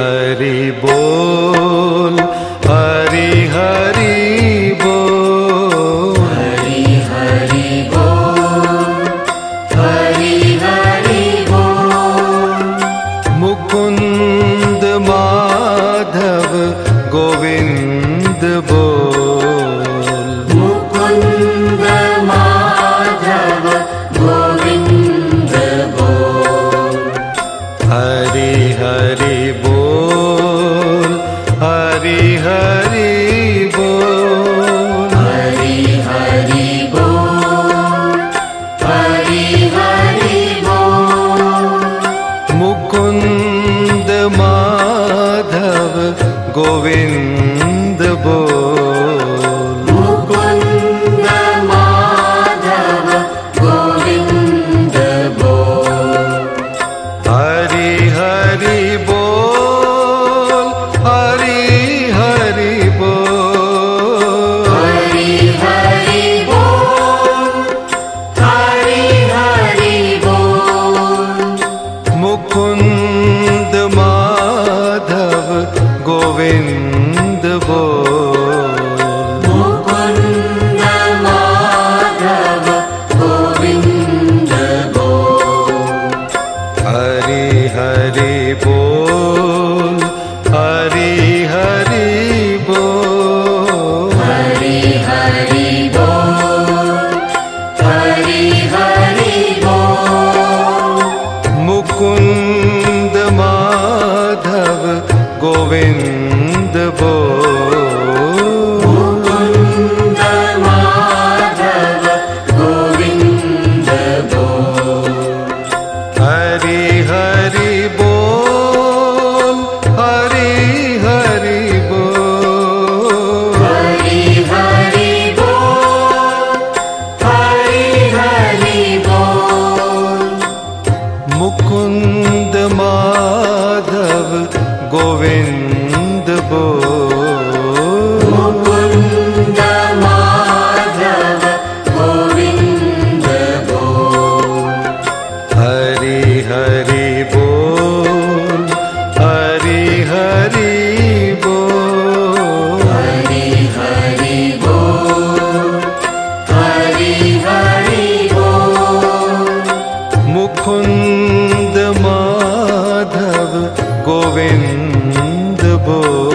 हरि बोल, हरि हरि बोल, हरि हरि बोल, हरि हरि बोल। मुकुंद माधव गोविंद बोल, मुकुंद माधव गोविंद बोल। हरि हरि बोल, हरि हरि बोल, हरि हरि बोल, हरि हरि बोल। मुकुंद माधव गोविंद बोल, मुकुंद माधव गोविंद बोल। हरि हरि बोल, हरि हरि बोल, हरि हरि बोल, हरि हरि बोल। मुकुंद माधव गोविंद बोल, मुकुंद माधव गोविंद बोल। हरि हरि बोल, हरि हरि बोल, हरि हरि बोल, हरि हरि बोल। मुकुंद माधव गोविंद बोल, मुकुंद माधव गोविंद बोल। हरि हरि बोल, हरि हरि बोल, हरि हरि बोल, हरि हरि बोल। मुकुंद माधव गोविंद बोल, मुकुंद माधव गोविंद बोल। हरि हरि बोल, हरि हरि बोल, हरि हरि बोल, हरि हरि बोल। मुकुंद माधव गोविंद बोल।